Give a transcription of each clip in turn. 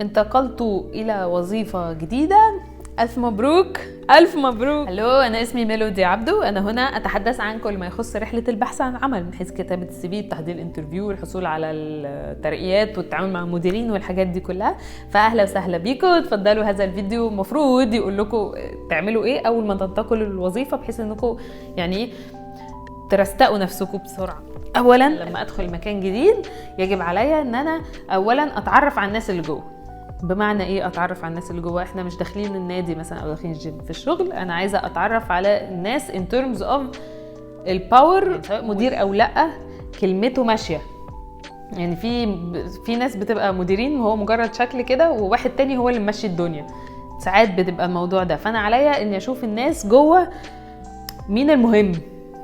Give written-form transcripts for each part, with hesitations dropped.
انتقلت إلى وظيفة جديدة. ألف مبروك ألف مبروك. هلو، أنا اسمي ميلودي عبدو. أنا هنا أتحدث عن كل ما يخص رحلة البحث عن عمل، من حيث كتابة السي في، تحضير الانترفيو، والحصول على الترقيات والتعامل مع المديرين والحاجات دي كلها. فأهلا وسهلا بيكم. تفضلوا، هذا الفيديو مفروض يقول لكم تعملوا إيه أول ما تنتقلوا للوظيفة، بحيث إنكم يعني ترستقوا نفسكم بسرعة. أولا لما أدخل مكان جديد يجب عليا إن أنا أولا أتعرف على الناس اللي جوه. بمعنى ايه اتعرف على الناس اللي جوه؟ احنا مش داخلين النادي مثلا او داخلين الجيم. في الشغل انا عايزه اتعرف على الناس in terms of الباور، سواء مدير او لا كلمته ماشيه. يعني في ناس بتبقى مديرين وهو مجرد شكل كده، وواحد تاني هو اللي ماشي الدنيا. ساعات بتبقى الموضوع ده. فانا عليا اني اشوف الناس جوه مين المهم.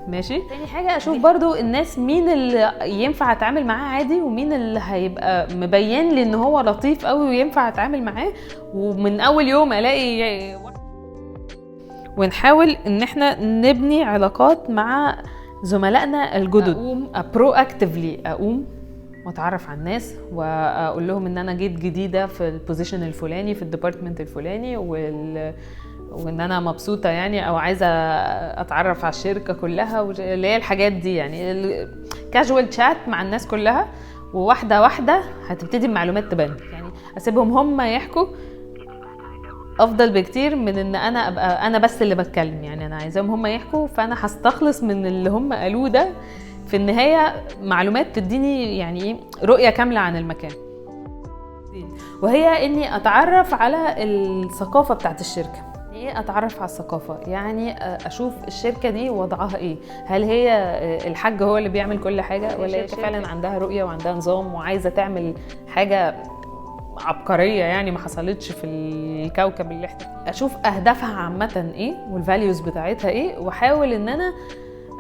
ماشي. تاني حاجة اشوف برضو الناس مين اللي ينفع اتعامل معاه عادي، ومين اللي هيبقى مبين لي ان هو لطيف قوي وينفع اتعامل معاه، ومن اول يوم الاقي. ونحاول ان احنا نبني علاقات مع زملائنا الجدد. اقوم برو-اكتفلي اقوم واتعرف على الناس واقول لهم ان انا جيت جديده في البوزيشن الفلاني في الديبارتمنت الفلاني، وان انا مبسوطه يعني، او عايزه اتعرف على الشركه كلها، اللي هي الحاجات دي يعني الكاجوال شات مع الناس كلها. وواحده واحده هتبتدي المعلومات تبان. يعني اسيبهم هم يحكوا افضل بكتير من ان انا ابقى انا بس اللي بتكلم. يعني انا عايزاهم هم يحكوا، فانا هستخلص من اللي هم قالوه ده في النهايه معلومات تديني يعني رؤيه كامله عن المكان. وهي اني اتعرف على الثقافه بتاعت الشركه. ايه اتعرف على الثقافه؟ يعني اشوف الشركه دي وضعها ايه. هل هي الحاج هو اللي بيعمل كل حاجه، ولا هي فعلا عندها رؤيه وعندها نظام وعايزه تعمل حاجه عبقريه يعني ما حصلتش في الكوكب اللي احنا فيه. اشوف اهدافها عامه ايه والفاليوز بتاعتها ايه، واحاول ان انا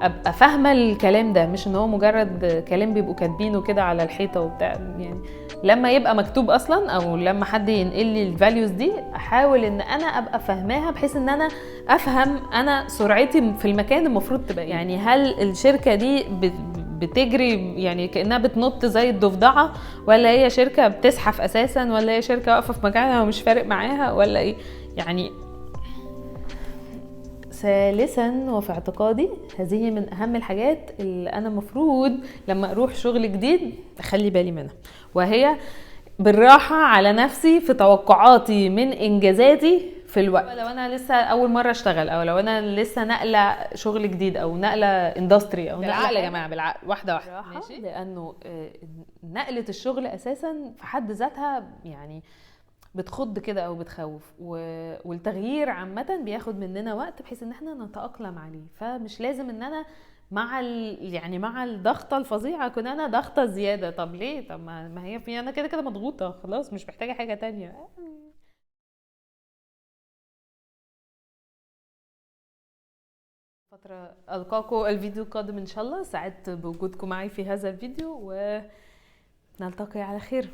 ابقى فاهمه الكلام ده، مش ان هو مجرد كلام بيبقوا كاتبينه كده على الحيطه وبتاع. يعني لما يبقى مكتوب اصلا، او لما حد ينقل لي الفاليوز دي، احاول ان انا ابقى فاهماها، بحيث ان انا افهم انا سرعتي في المكان المفروض تبقى. يعني هل الشركه دي بتجري يعني كأنها بتنط زي الضفدعة، ولا هي شركة بتزحف أساسا، ولا هي شركة واقفة في مكانها ومش فارق معاها، ولا إيه يعني. ثالثا وفي اعتقادي هذه من أهم الحاجات اللي أنا مفروض لما أروح شغل جديد أخلي بالي منها، وهي بالراحة على نفسي في توقعاتي من إنجازاتي في الوقت. لو انا لسه اول مره اشتغل، او لو انا لسه نقله شغل جديد، او نقله اندستري، او بالعقل يا جماعه، بالعقل، واحده واحده ماشي. لانه نقله الشغل اساسا في حد ذاتها يعني بتخض كده او بتخوف، والتغيير عامه بياخد مننا وقت بحيث ان احنا نتاقلم عليه. فمش لازم ان انا يعني مع الضغطه الفظيعه اكون انا ضغطه زياده. طب ليه؟ طب ما هي في انا كده كده مضغوطه خلاص، مش محتاجه حاجه تانية. فترة ألقاكم الفيديو القادم إن شاء الله. سعدت بوجودكم معي في هذا الفيديو، ونلتقي على خير.